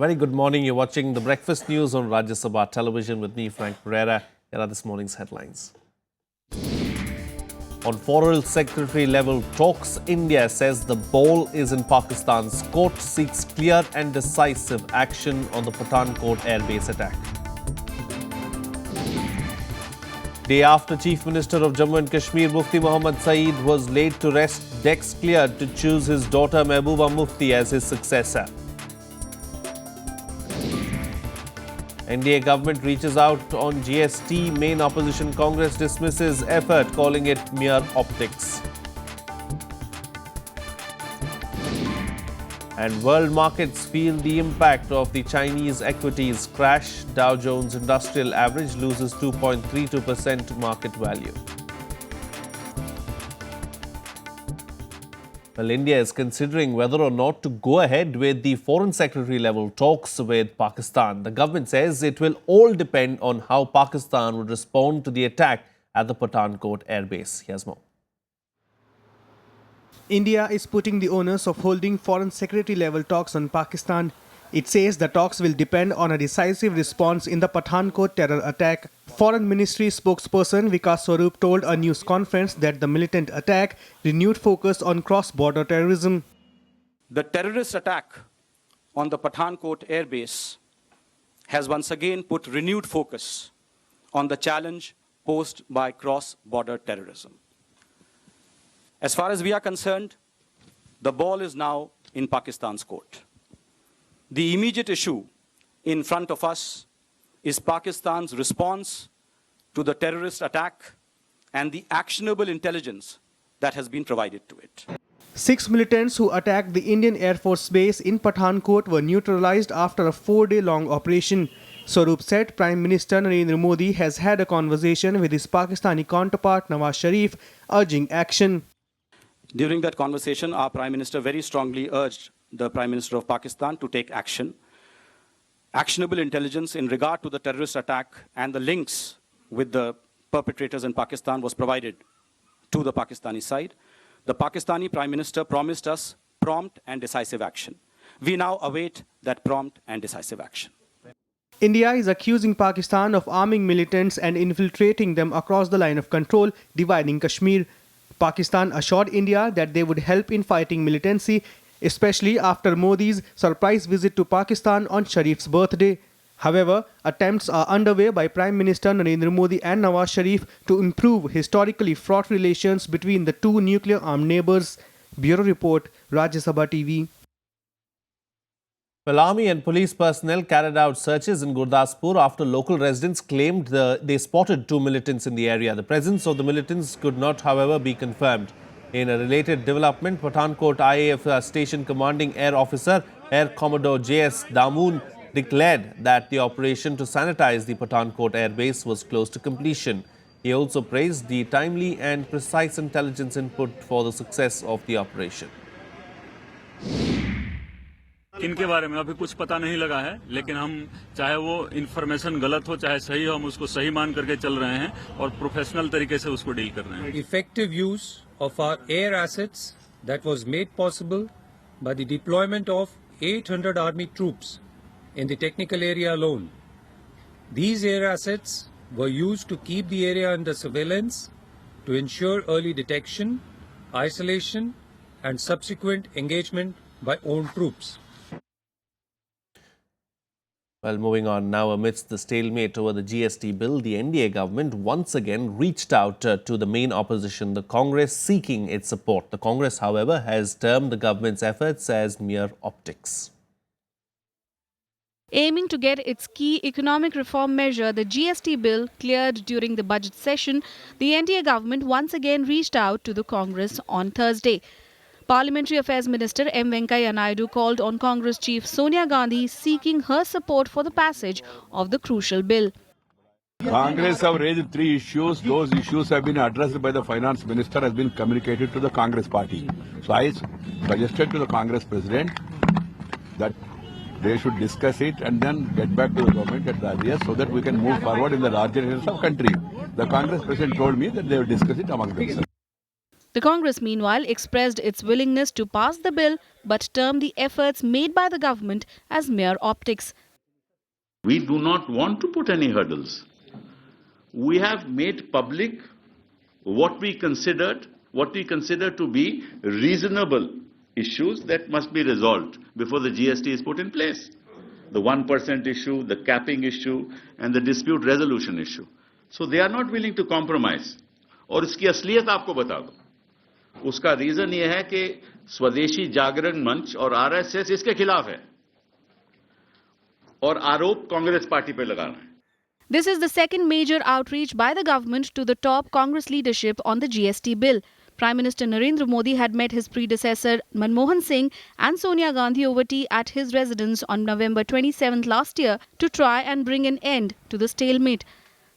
very good morning. You're watching the Breakfast News on Rajya Sabha television with me, Frank Pereira. Here are this morning's headlines. On foreign secretary level talks, India says the ball is in Pakistan's court, seeks clear and decisive action on the Pathankot airbase attack. Day after Chief Minister of Jammu and Kashmir Mufti Mohammad Saeed was laid to rest, decks cleared to choose his daughter Mehbooba Mufti as his successor. NDA government reaches out on GST. Main opposition Congress dismisses effort, calling it mere optics. And world markets feel the impact of the Chinese equities crash. Dow Jones Industrial Average loses 2.32% market value. Well, India is considering whether or not to go ahead with the foreign secretary level talks with Pakistan. The government says it will all depend on how Pakistan would respond to the attack at the Pathankot airbase. Here's more. India is putting the onus of holding foreign secretary level talks on Pakistan. It says the talks will depend on a decisive response in the Pathankot terror attack. Foreign Ministry spokesperson Vikas Swarup told a news conference that the militant attack renewed focus on cross-border terrorism. The terrorist attack on the Pathankot airbase has once again put renewed focus on the challenge posed by cross-border terrorism. As far as we are concerned, the ball is now in Pakistan's court. The immediate issue in front of us is Pakistan's response to the terrorist attack and the actionable intelligence that has been provided to it. 6 militants who attacked the Indian Air Force base in Pathankot were neutralized after a 4-day-long operation. Swarup said Prime Minister Narendra Modi has had a conversation with his Pakistani counterpart Nawaz Sharif, urging action. During that conversation, our Prime Minister very strongly urged the Prime Minister of Pakistan to take action. Actionable intelligence in regard to the terrorist attack and the links with the perpetrators in Pakistan was provided to the Pakistani side. The Pakistani Prime Minister promised us prompt and decisive action. We now await that prompt and decisive action. India is accusing Pakistan of arming militants and infiltrating them across the line of control, dividing Kashmir. Pakistan assured India that they would help in fighting militancy, especially after Modi's surprise visit to Pakistan on Sharif's birthday. However, attempts are underway by Prime Minister Narendra Modi and Nawaz Sharif to improve historically fraught relations between the two nuclear-armed neighbours. Bureau Report, Rajya Sabha TV. Well, army and police personnel carried out searches in Gurdaspur after local residents claimed they spotted 2 militants in the area. The presence of the militants could not, however, be confirmed. In a related development, Pathankot IAF Station Commanding Air Officer Air Commodore J.S. Damoon declared that the operation to sanitize the Pathankot airbase was close to completion. He also praised the timely and precise intelligence input for the success of the operation. इनके बारे में अभी कुछ पता नहीं लगा है, लेकिन हम चाहे वो इन्फॉर्मेशन गलत हो चाहे सही हो, हम उसको सही मान करके चल रहे हैं और प्रोफेशनल तरीके से उसको डील कर रहे हैं. Effective use of our air assets that was made possible by the deployment of 800 army troops in the technical area alone. These air assets were used to keep the area under surveillance to ensure early detection, isolation and subsequent engagement by own troops. Well, moving on now, amidst the stalemate over the GST bill, the NDA government once again reached out to the main opposition, the Congress, seeking its support. The Congress, however, has termed the government's efforts as mere optics. Aiming to get its key economic reform measure, the GST bill, cleared during the budget session, the NDA government once again reached out to the Congress on Thursday. Parliamentary Affairs Minister M. Venkaiah Naidu called on Congress Chief Sonia Gandhi, seeking her support for the passage of the crucial bill. Congress have raised 3 issues. Those issues have been addressed by the Finance Minister, has been communicated to the Congress party. So I suggested to the Congress President that they should discuss it and then get back to the government at the earliest so that we can move forward in the larger interests of country. The Congress President told me that they will discuss it among themselves. The Congress, meanwhile, expressed its willingness to pass the bill but termed the efforts made by the government as mere optics. We do not want to put any hurdles. We have made public what we consider to be reasonable issues that must be resolved before the GST is put in place. The 1% issue, the capping issue, and the dispute resolution issue. So they are not willing to compromise. और इसकी असलियत आपको बता दूं। उसका reason ये है कि स्वदेशी जागरण मंच और आरएसएस इसके खिलाफ है और आरोप कांग्रेस पार्टी पे लगा रहे हैं। This is the second major outreach by the government to the top Congress leadership on the GST bill. Prime Minister Narendra Modi had met his predecessor Manmohan Singh and Sonia Gandhi over tea at his residence on November 27th last year to try and bring an end to the stalemate.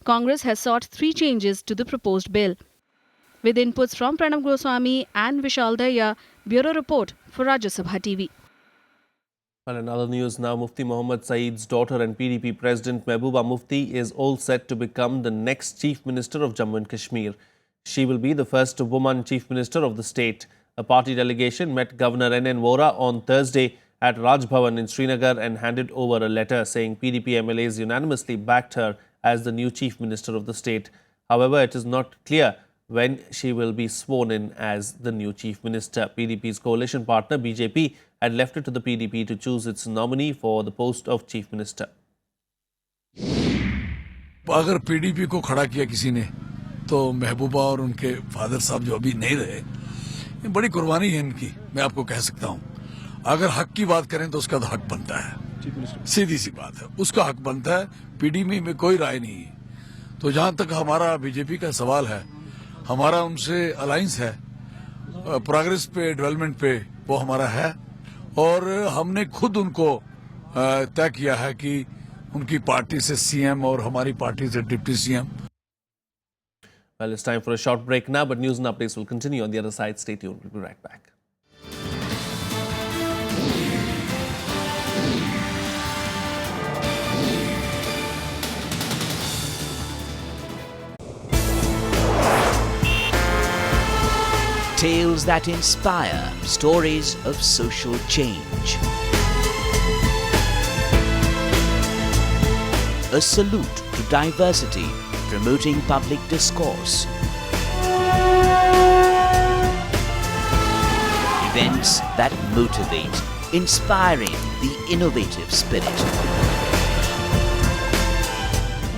Congress has sought 3 changes to the proposed bill. With inputs from Pranab Goswami and Vishal Daya, Bureau Report for Rajya Sabha TV. Well, in other news now, Mufti Muhammad Saeed's daughter and PDP President Mehbooba Mufti is all set to become the next Chief Minister of Jammu and Kashmir. She will be the first woman Chief Minister of the state. A party delegation met Governor N.N. Vora on Thursday at Raj Bhavan in Srinagar and handed over a letter saying PDP MLAs unanimously backed her as the new Chief Minister of the state. However, it is not clear when she will be sworn in as the new Chief Minister. PDP's coalition partner BJP had left it to the PDP to choose its nominee for the post of Chief Minister. अगर PDP को खड़ा किया किसी ने तो महबूबा और उनके father साहब जो अभी नहीं रहे, ये बड़ी कुर्बानी है इनकी, मैं आपको कह सकता हूं। अगर हक की बात करें तो उसका तो हक बनता है, सीधी सी बात है, उसका हक बनता है। पीडीपी में कोई राय नहीं है। तो जहां तक हमारा बीजेपी का सवाल है, हमारा उनसे अलायंस है, प्रोग्रेस पे, डेवलपमेंट पे वो हमारा है और हमने खुद उनको तय किया है कि उनकी पार्टी से सीएम और हमारी पार्टी से deputy CM. Well, it's time for a short break now, but news and updates will continue on the other side. Stay tuned. We'll be right back. Tales that inspire, stories of social change. A salute to diversity, promoting public discourse. Events that motivate, inspiring the innovative spirit.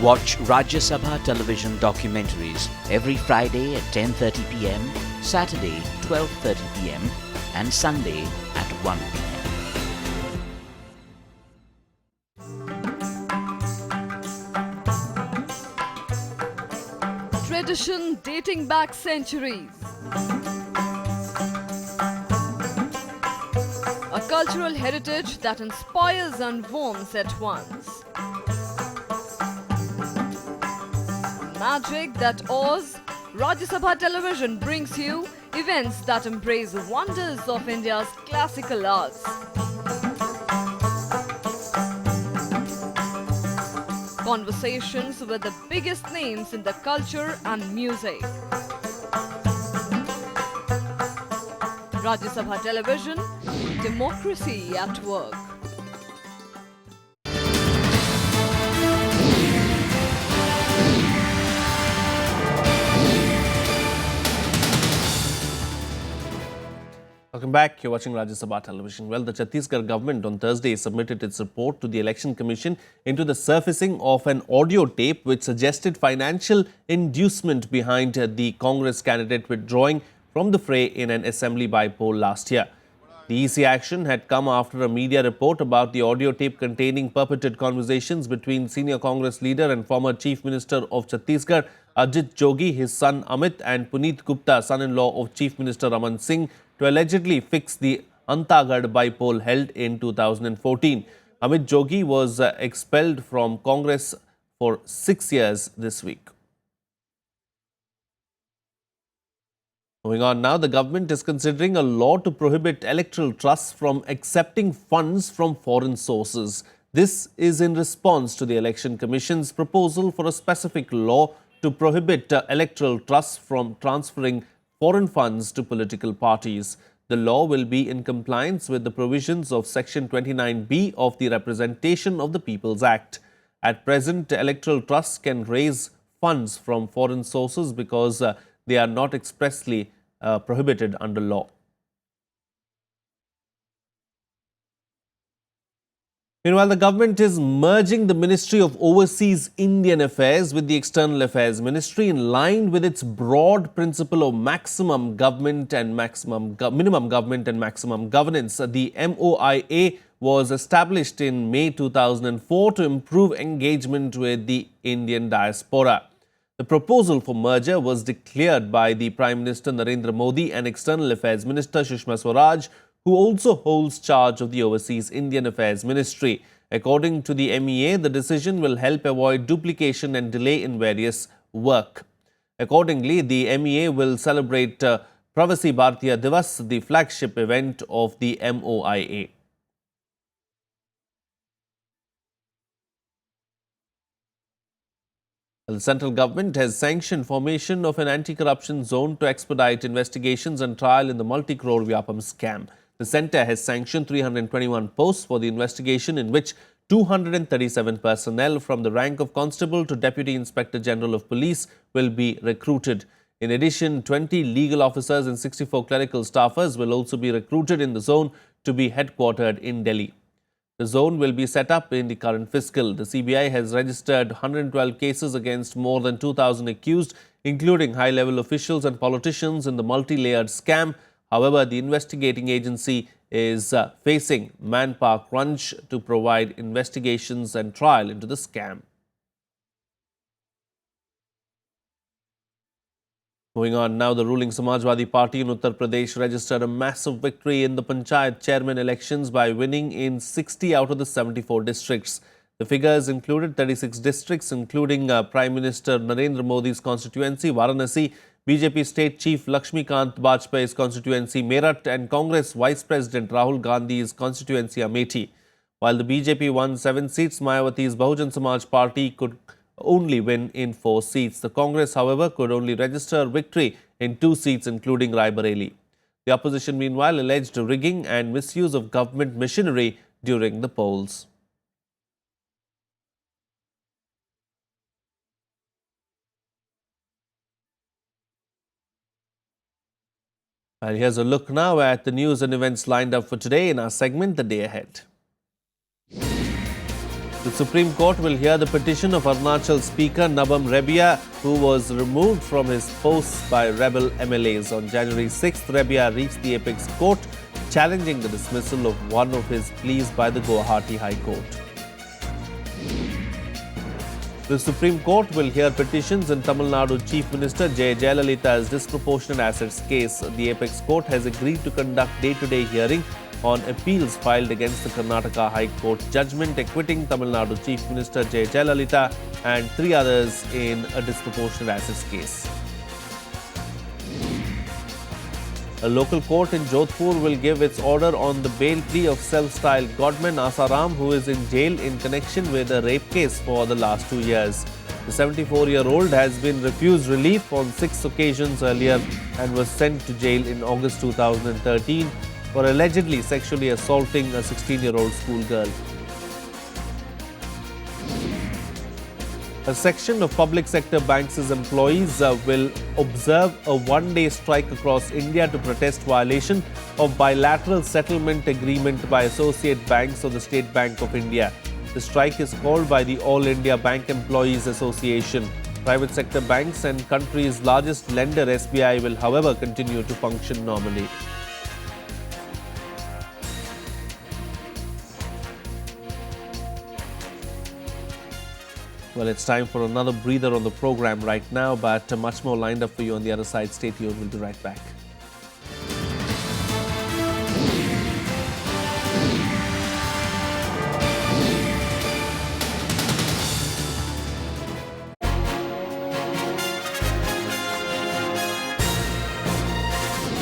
Watch Rajya Sabha television documentaries every Friday at 10:30 p.m., Saturday 12:30 p.m. and Sunday at 1 p.m. Tradition dating back centuries. A cultural heritage that inspires and warms at once. Magic that awes. Rajya Sabha Television brings you events that embrace the wonders of India's classical arts. Conversations with the biggest names in the culture and music. Rajya Sabha Television, democracy at work. Welcome back. You're watching Rajya Sabha Television. Well, the Chhattisgarh government on Thursday submitted its report to the Election Commission into the surfacing of an audio tape which suggested financial inducement behind the Congress candidate withdrawing from the fray in an assembly by-poll last year. The EC action had come after a media report about the audio tape containing purported conversations between senior Congress leader and former Chief Minister of Chhattisgarh, Ajit Jogi, his son Amit, and Puneet Gupta, son-in-law of Chief Minister Raman Singh, to allegedly fix the Antagad by-poll held in 2014. Amit Jogi was expelled from Congress for 6 years this week. Moving on now, the government is considering a law to prohibit electoral trusts from accepting funds from foreign sources. This is in response to the Election Commission's proposal for a specific law to prohibit electoral trusts from transferring foreign funds to political parties. The law will be in compliance with the provisions of Section 29B of the Representation of the People's Act. At present, electoral trusts can raise funds from foreign sources because they are not expressly prohibited under law. Meanwhile, the government is merging the Ministry of Overseas Indian Affairs with the External Affairs Ministry in line with its broad principle of minimum government and maximum governance. The MOIA was established in May 2004 to improve engagement with the Indian diaspora. The proposal for merger was declared by the Prime Minister Narendra Modi and External Affairs Minister Sushma Swaraj, who also holds charge of the Overseas Indian Affairs Ministry. According to the MEA, the decision will help avoid duplication and delay in various work. Accordingly, the MEA will celebrate Pravasi Bharatiya Divas, the flagship event of the MOIA. The central government has sanctioned formation of an anti-corruption zone to expedite investigations and trial in the multi-crore Vyapam scam. The centre has sanctioned 321 posts for the investigation, in which 237 personnel from the rank of Constable to Deputy Inspector General of Police will be recruited. In addition, 20 legal officers and 64 clerical staffers will also be recruited in the zone to be headquartered in Delhi. The zone will be set up in the current fiscal. The CBI has registered 112 cases against more than 2,000 accused, including high-level officials and politicians in the multi-layered scam. However, the investigating agency is facing manpower crunch to provide investigations and trial into the scam. Moving on now, the ruling Samajwadi Party in Uttar Pradesh registered a massive victory in the Panchayat chairman elections by winning in 60 out of the 74 districts. The figures included 36 districts, including Prime Minister Narendra Modi's constituency, Varanasi, BJP State Chief Lakshmikant Bajpayee's constituency, Meerut, and Congress Vice President Rahul Gandhi's constituency, Amethi. While the BJP won 7 seats, Mayawati's Bahujan Samaj Party could only win in 4 seats. The Congress, however, could only register victory in 2 seats, including Raebareli. The opposition, meanwhile, alleged rigging and misuse of government machinery during the polls. And here's a look now at the news and events lined up for today in our segment, The Day Ahead. The Supreme Court will hear the petition of Arunachal Speaker Nabam Rebia, who was removed from his post by rebel MLAs. On January 6th, Rebia reached the Apex Court, challenging the dismissal of one of his pleas by the Guwahati High Court. The Supreme Court will hear petitions in Tamil Nadu Chief Minister J. Jayalalitha's disproportionate assets case. The Apex Court has agreed to conduct day-to-day hearing on appeals filed against the Karnataka High Court judgment acquitting Tamil Nadu Chief Minister J. Jayalalitha and 3 others in a disproportionate assets case. A local court in Jodhpur will give its order on the bail plea of self-styled godman Asaram, who is in jail in connection with a rape case for the last 2 years. The 74-year-old has been refused relief on 6 occasions earlier and was sent to jail in August 2013 for allegedly sexually assaulting a 16-year-old schoolgirl. A section of public sector banks' employees will observe a one-day strike across India to protest violation of bilateral settlement agreement by associate banks of the State Bank of India. The strike is called by the All India Bank Employees Association. Private sector banks and country's largest lender SBI will, however, continue to function normally. Well, it's time for another breather on the program right now, but much more lined up for you on the other side. Stay tuned. We'll be right back.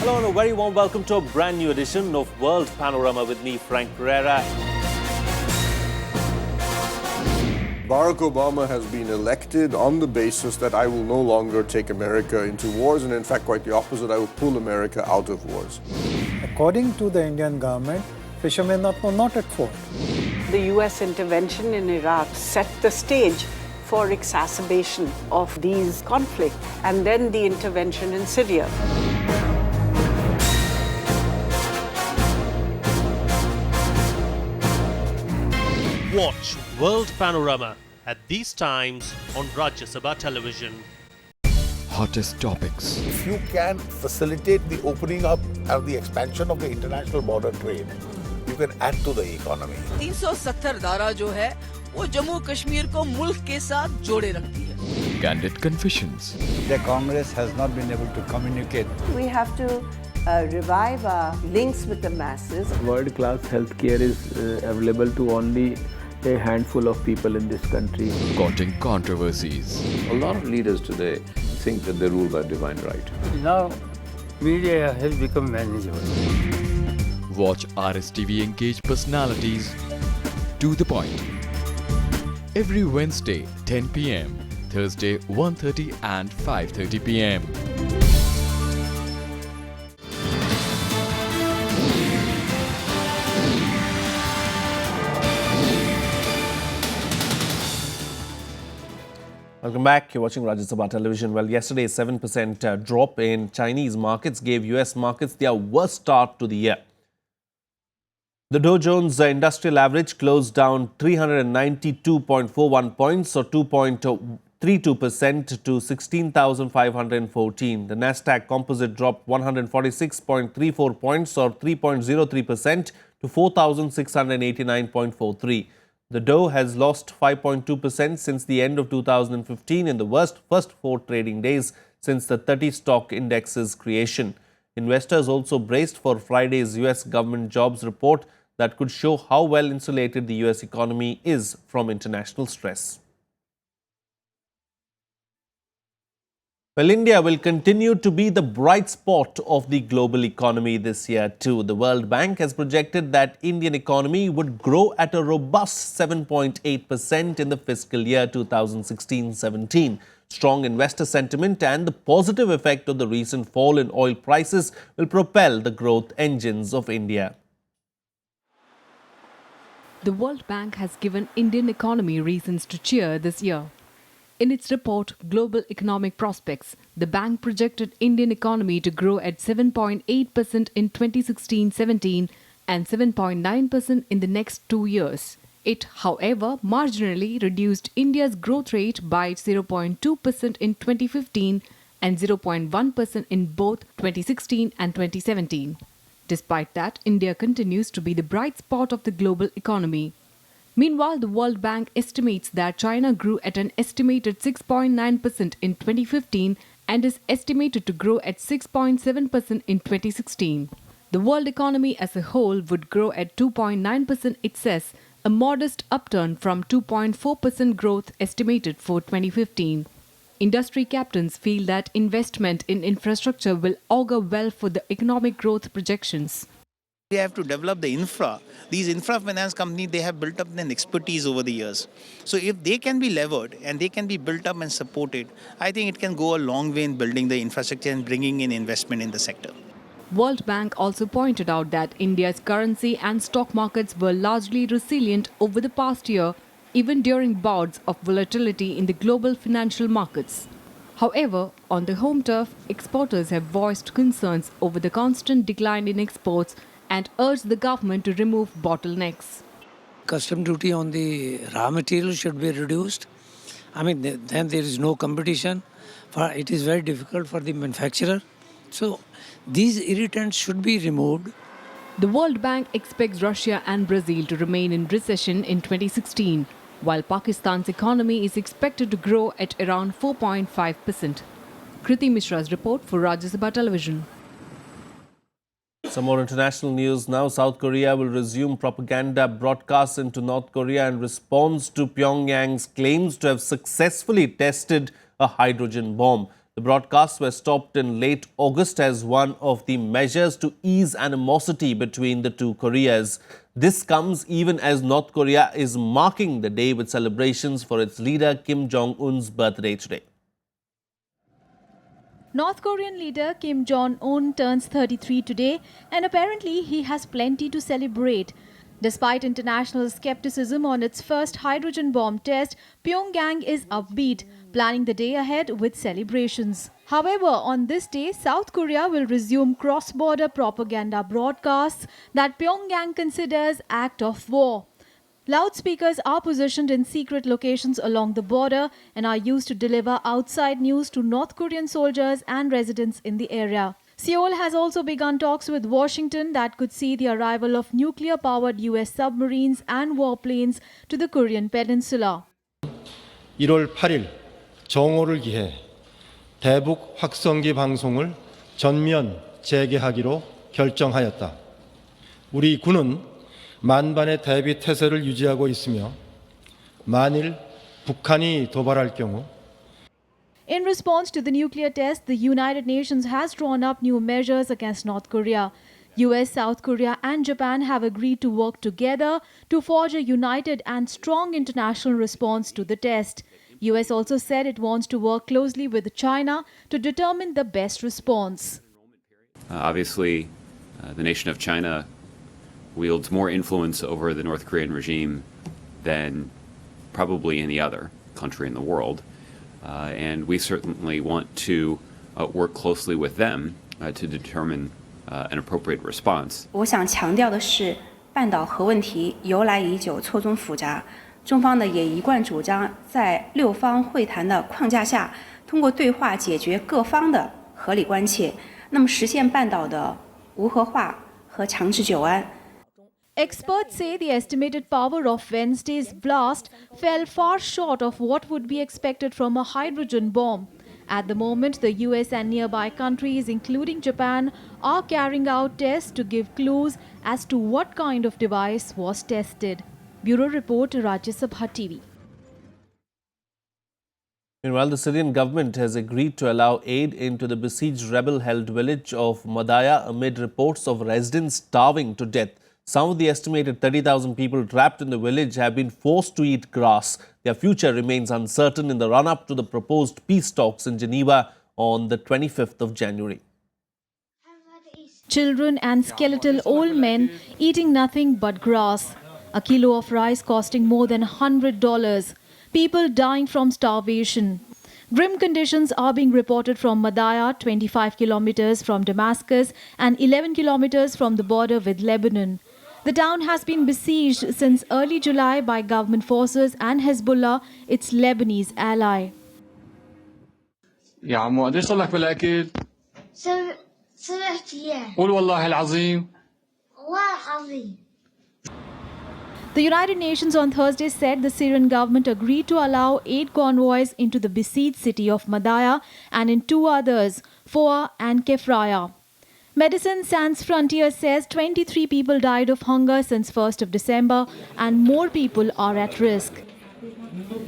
Hello and a very warm welcome to a brand new edition of World Panorama with me, Frank Pereira. Barack Obama has been elected on the basis that I will no longer take America into wars, and in fact, quite the opposite, I will pull America out of wars. According to the Indian government, fishermen are not at fault. The US intervention in Iraq set the stage for exacerbation of these conflicts, and then the intervention in Syria. Watch World Panorama at these times on Rajya Sabha television. Hottest topics. If you can facilitate the opening up and the expansion of the international border trade, you can add to the economy. 370 धारा जो है वो जम्मू कश्मीर को मुल्क के साथ जोड़े रखती है. Candid confessions. The Congress has not been able to communicate. We have to revive our links with the masses. World-class healthcare is available to only a handful of people in this country. Courting controversies. A lot of leaders today think that they rule by divine right. Now, media has become manageable. Watch RSTV engage personalities to the point. Every Wednesday, 10 p.m. Thursday, 1:30 and 5:30 p.m. Welcome back. You're watching Rajya Sabha television. Well, yesterday's 7% drop in Chinese markets gave US markets their worst start to the year. The Dow Jones Industrial Average closed down 392.41 points or 2.32% to 16,514. The Nasdaq Composite dropped 146.34 points or 3.03% to 4,689.43. The Dow has lost 5.2% since the end of 2015 in the worst first 4 trading days since the 30 stock index's creation. Investors also braced for Friday's US government jobs report that could show how well insulated the US economy is from international stress. Well, India will continue to be the bright spot of the global economy this year too. The World Bank has projected that Indian economy would grow at a robust 7.8% in the fiscal year 2016-17. Strong investor sentiment and the positive effect of the recent fall in oil prices will propel the growth engines of India. The World Bank has given Indian economy reasons to cheer this year. In its report, Global Economic Prospects, the bank projected Indian economy to grow at 7.8% in 2016-17 and 7.9% in the next 2 years. It, however, marginally reduced India's growth rate by 0.2% in 2015 and 0.1% in both 2016 and 2017. Despite that, India continues to be the bright spot of the global economy. Meanwhile, the World Bank estimates that China grew at an estimated 6.9% in 2015 and is estimated to grow at 6.7% in 2016. The world economy as a whole would grow at 2.9%, it says, a modest upturn from 2.4% growth estimated for 2015. Industry captains feel that investment in infrastructure will augur well for the economic growth projections. They have to develop the infra. These infra finance companies, they have built up an expertise over the years. So if they can be levered and they can be built up and supported, I think it can go a long way in building the infrastructure and bringing in investment in the sector. World Bank also pointed out that India's currency and stock markets were largely resilient over the past year, even during bouts of volatility in the global financial markets. However, on the home turf, exporters have voiced concerns over the constant decline in exports and urged the government to remove bottlenecks. Custom duty on the raw material should be reduced. Then there is no competition. It is very difficult for the manufacturer. So these irritants should be removed. The World Bank expects Russia and Brazil to remain in recession in 2016, while Pakistan's economy is expected to grow at around 4.5%. Kriti Mishra's report for Rajya Sabha television. Some more international news now. South Korea will resume propaganda broadcasts into North Korea in response to Pyongyang's claims to have successfully tested a hydrogen bomb. The broadcasts were stopped in late August as one of the measures to ease animosity between the two Koreas. This comes even as North Korea is marking the day with celebrations for its leader Kim Jong-un's birthday today. North Korean leader Kim Jong-un turns 33 today, and apparently he has plenty to celebrate. Despite international skepticism on its first hydrogen bomb test, Pyongyang is upbeat, planning the day ahead with celebrations. However, on this day, South Korea will resume cross-border propaganda broadcasts that Pyongyang considers act of war. Loudspeakers are positioned in secret locations along the border and are used to deliver outside news to North Korean soldiers and residents in the area. Seoul has also begun talks with Washington that could see the arrival of nuclear-powered US submarines and warplanes to the Korean peninsula. 1월 8일 정오를 기해 대북 확성기 방송을 전면 재개하기로 결정하였다. 우리 군은 만반의 대비 태세를 유지하고 있으며 만일 북한이 도발할 경우 In response to the nuclear test, the United Nations has drawn up new measures against North Korea. US, South Korea and Japan have agreed to work together to forge a united and strong international response to the test. US also said it wants to work closely with China to determine the best response. Obviously, the nation of China wields more influence over the North Korean regime than probably any other country in the world. And we certainly want to work closely with them to determine an appropriate response. 我想强调的是，半岛核问题由来已久，错综复杂。中方呢也一贯主张在六方会谈的框架下，通过对话解决各方的合理关切，那么实现半岛的无核化和长治久安。 Experts say the estimated power of Wednesday's blast fell far short of what would be expected from a hydrogen bomb. At the moment, the US and nearby countries, including Japan, are carrying out tests to give clues as to what kind of device was tested. Bureau Report, Rajya Sabha TV. Meanwhile, the Syrian government has agreed to allow aid into the besieged rebel-held village of Madaya amid reports of residents starving to death. Some of the estimated 30,000 people trapped in the village have been forced to eat grass. Their future remains uncertain in the run-up to the proposed peace talks in Geneva on the 25th of January. Children and skeletal old men eating nothing but grass. A kilo of rice costing more than $100. People dying from starvation. Grim conditions are being reported from Madaya, 25 kilometers from Damascus and 11 kilometers from the border with Lebanon. The town has been besieged since early July by government forces and Hezbollah, its Lebanese ally. يا عمو قديش صار لك بالاكل؟ 7 أيام. قول والله العظيم. والله العظيم. The United Nations on Thursday said the Syrian government agreed to allow 8 convoys into the besieged city of Madaya and in 2 others, Foa and Kefraya. Medicine Sans Frontiers says 23 people died of hunger since 1st of December and more people are at risk.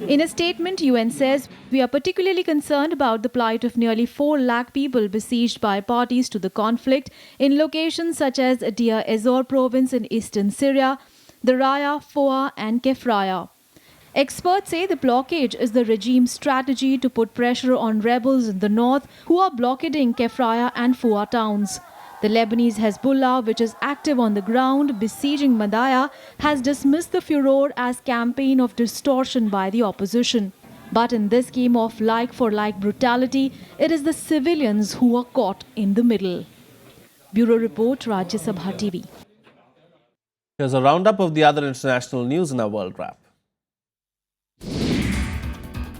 In a statement, UN says, we are particularly concerned about the plight of nearly 4 lakh people besieged by parties to the conflict in locations such as Deir ez-Zor province in eastern Syria, the Raya, Foa and Kefraya. Experts say the blockade is the regime's strategy to put pressure on rebels in the north who are blockading Kefraya and Foa towns. The Lebanese Hezbollah, which is active on the ground besieging Madaya, has dismissed the furor as campaign of distortion by the opposition. But in this game of like-for-like brutality, it is the civilians who are caught in the middle. Bureau Report, Rajya Sabha TV. Here's a roundup of the other international news in our World Wrap.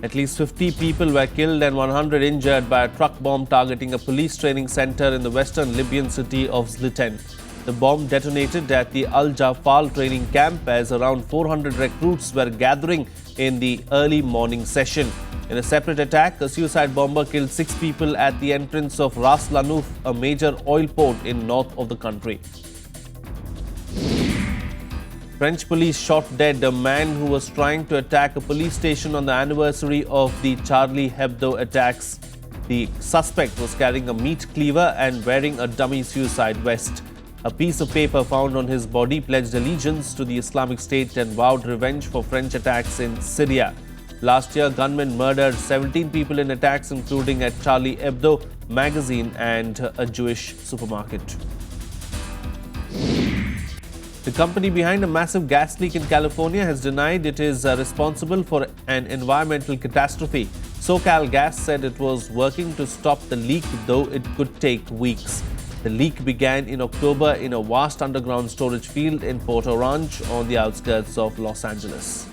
At least 50 people were killed and 100 injured by a truck bomb targeting a police training center in the western Libyan city of Zliten. The bomb detonated at the Al Jafal training camp as around 400 recruits were gathering in the early morning session. In a separate attack, a suicide bomber killed 6 people at the entrance of Ras Lanuf, a major oil port in north of the country. French police shot dead a man who was trying to attack a police station on the anniversary of the Charlie Hebdo attacks. The suspect was carrying a meat cleaver and wearing a dummy suicide vest. A piece of paper found on his body pledged allegiance to the Islamic State and vowed revenge for French attacks in Syria. Last year, gunmen murdered 17 people in attacks, including at Charlie Hebdo magazine and a Jewish supermarket. The company behind a massive gas leak in California has denied it is responsible for an environmental catastrophe. SoCal Gas said it was working to stop the leak, though it could take weeks. The leak began in October in a vast underground storage field in Port Orange on the outskirts of Los Angeles.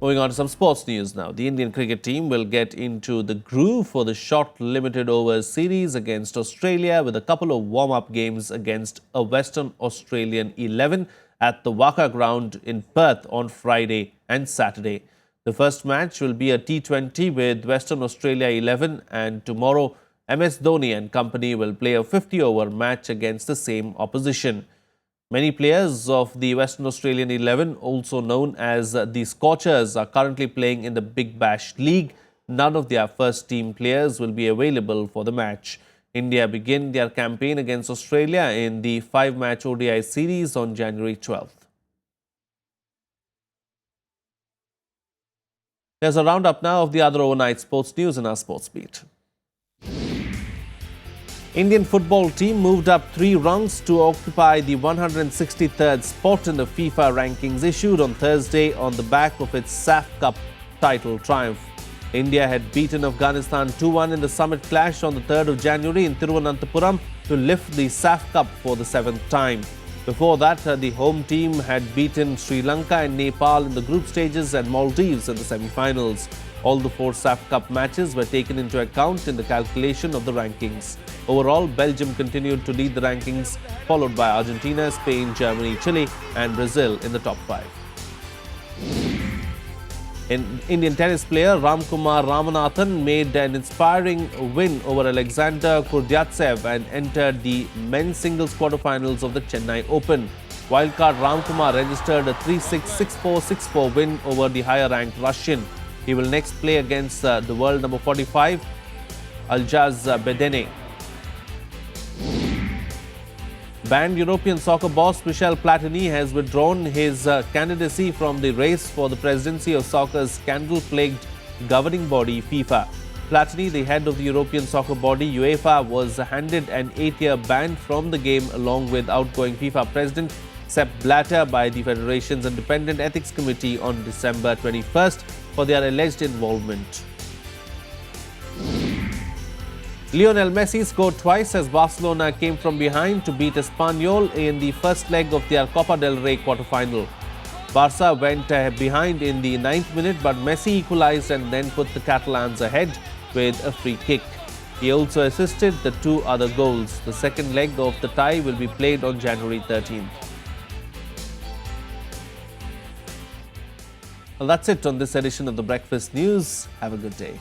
Moving on to some sports news now. The Indian cricket team will get into the groove for the short limited overs series against Australia with a couple of warm-up games against a Western Australian 11 at the Waka ground in Perth on Friday and Saturday. The first match will be a T20 with Western Australia 11, and tomorrow MS Dhoni and company will play a 50-over match against the same opposition. Many players of the Western Australian 11, also known as the Scorchers, are currently playing in the Big Bash League. None of their first-team players will be available for the match. India begin their campaign against Australia in the 5-match ODI series on January 12th. There's a roundup now of the other overnight sports news in our Sports Beat. Indian football team moved up 3 rungs to occupy the 163rd spot in the FIFA rankings issued on Thursday on the back of its SAF Cup title triumph. India had beaten Afghanistan 2-1 in the summit clash on the 3rd of January in Thiruvananthapuram to lift the SAF Cup for the 7th time. Before that, the home team had beaten Sri Lanka and Nepal in the group stages and Maldives in the semi-finals. All the 4 SAF Cup matches were taken into account in the calculation of the rankings. Overall, Belgium continued to lead the rankings, followed by Argentina, Spain, Germany, Chile and Brazil in the top 5. Indian tennis player Ramkumar Ramanathan made an inspiring win over Alexander Kurdiatsev and entered the men's singles quarterfinals of the Chennai Open. Wildcard Ramkumar registered a 3-6, 6-4, 6-4 win over the higher-ranked Russian. He will next play against the world number 45, Aljaz Bedene. Banned European soccer boss Michel Platini has withdrawn his candidacy from the race for the presidency of soccer's scandal-plagued governing body FIFA. Platini, the head of the European soccer body UEFA, was handed an 8-year ban from the game along with outgoing FIFA president Sepp Blatter by the Federation's Independent Ethics Committee on December 21st for their alleged involvement. Lionel Messi scored twice as Barcelona came from behind to beat Espanyol in the first leg of their Copa del Rey quarter-final. Barca went behind in the 9th minute, but Messi equalized and then put the Catalans ahead with a free kick. He also assisted the 2 other goals. The second leg of the tie will be played on January 13th. Well, that's it on this edition of the Breakfast News. Have a good day.